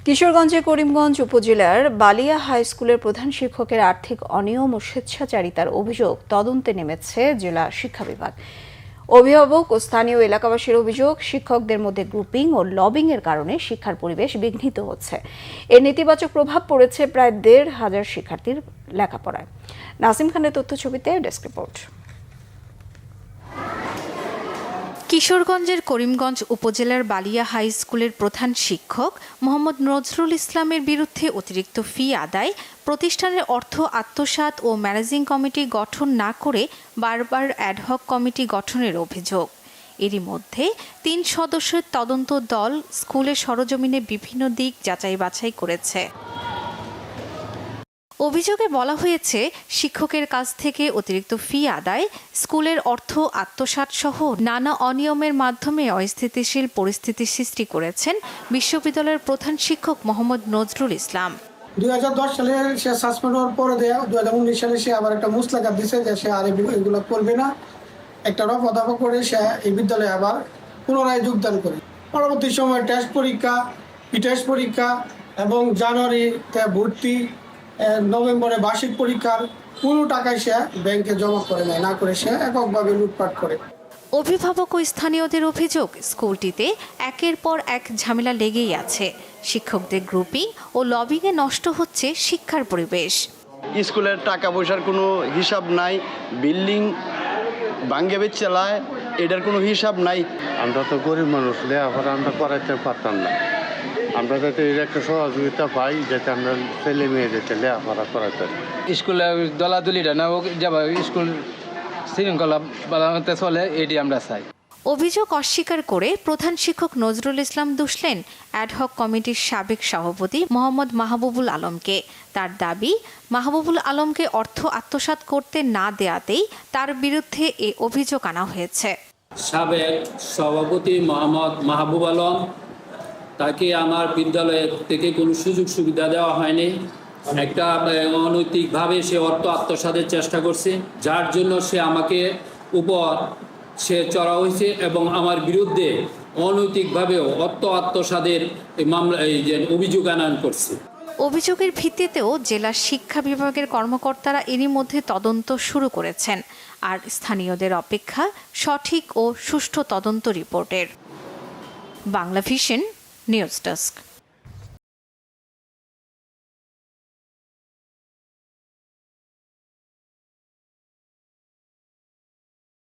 কিশোরগঞ্জের করিমগঞ্জ উপজেলার বালিয়া হাই স্কুলের প্রধান শিক্ষকের আর্থিক অনিয়ম ও স্বেচ্ছাচারিতার অভিযোগ তদন্তে নেমেছে জেলা শিক্ষা বিভাগ। অভিভাবক ও স্থানীয় এলাকাবাসীর অভিযোগ, শিক্ষকদের মধ্যে গ্রুপিং ও লবিং এর কারণে শিক্ষার পরিবেশ বিঘ্নিত হচ্ছে। এর নেতিবাচক প্রভাব পড়েছে প্রায় ১,৫০০ শিক্ষার্থীর লেখাপড়ায়। নাসিম খানের তথ্যছবিতে ডেস্ক রিপোর্ট। কিশোরগঞ্জের করিমগঞ্জ উপজেলার বালিয়া হাই স্কুলের প্রধান শিক্ষক মোহাম্মদ নজরুল ইসলামের বিরুদ্ধে অতিরিক্ত ফি আদায়, প্রতিষ্ঠানের অর্থ আত্মসাৎ ও ম্যানেজিং কমিটি গঠন না করে বারবার অ্যাডহক কমিটি গঠনের অভিযোগ। এরই মধ্যে ৩ সদস্যের তদন্ত দল স্কুলের সরজমিনে বিভিন্ন দিক যাচাই বাছাই করেছে। অভিযোগে বলা হয়েছে, শিক্ষকের কাছ থেকে অতিরিক্ত ফি আদায়, স্কুলের অর্থ আত্মসাৎ সহ নানা অনিয়মের মাধ্যমে অস্থিতিশীল পরিস্থিতি সৃষ্টি করেছেন বিশ্ববিদ্যালয়ের প্রধান শিক্ষক মোহাম্মদ নজরুল ইসলাম। 2010 সালে সে সাসপেন্ড হওয়ার পরে 2019 সালে সে আবার একটা মুসলাকা দিছে যে সে আর এগুলো করবে না। একটা রফা করে সে এই বিদ্যালয়ে আবার পুনরায় যোগদান করে। পরবর্তী সময় টেস্ট পরীক্ষা এবং জানুয়ারিতে ভর্তি, নভেম্বরে বার্ষিক পরীক্ষার কোনো টাকায় সে ব্যাংকে জমা করে নেয়, না করে সে এককভাবে লুটপাট করে। অভিভাবক ও স্থানীয়দের অভিযোগ, স্কুলটিতে একের পর এক ঝামেলা লেগেই আছে। শিক্ষকদের গ্রুপিং ও লবিংয়ে নষ্ট হচ্ছে শিক্ষার পরিবেশ। স্কুলের টাকা পয়সার কোনো হিসাব নাই, বিল্ডিং ভাঙ্গে চালায়, এটার কোনো হিসাব নাই। আমরা তো গরিব মানুষ, লেখাপড়া আমরা করাইতে পারতাম না। আমরা যাতে এর একটা সহযোগিতা পাই, যাতে আমরা ছেলে মেয়েদেরকে লেখাপড়া করাতে। স্কুলে দলাদলিটা না যাবা, স্কুল শৃঙ্খলা বানাতে চলে, এটি আমরা চাই। অভিযোগ অস্বীকার করে প্রধান শিক্ষক নজরুল ইসলাম দুষলেন অ্যাডহক কমিটির সাবেক সভাপতি মোহাম্মদ মাহবুবুল আলমকে। তার দাবি, মাহবুবুল আলমকে অর্থ আত্মসাৎ করতে না দেয়াতেই তার বিরুদ্ধে এ অভিযোগ আনা হয়েছে। সাবেক সভাপতি মোহাম্মদ মাহবুব আলম, তাকে আমার বিদ্যালয় থেকে কোনো সুযোগ সুবিধা দেওয়া হয়নি। একটা অনৈতিকভাবে সে অর্থ আত্মসাতের চেষ্টা করছে, যার জন্য সে আমাকে সে চড়া হয়েছে এবং আমার বিরুদ্ধে অনৈতিকভাবে অর্থ আত্মসাতের মামলা অভিযোগ আনয়ন করছে। অভিযোগের ভিত্তিতেও জেলা শিক্ষা বিভাগের কর্মকর্তারা এরই মধ্যে তদন্ত শুরু করেছেন। আর স্থানীয়দের অপেক্ষা সঠিক ও সুষ্ঠু তদন্ত রিপোর্টের। Bangla vision news desk.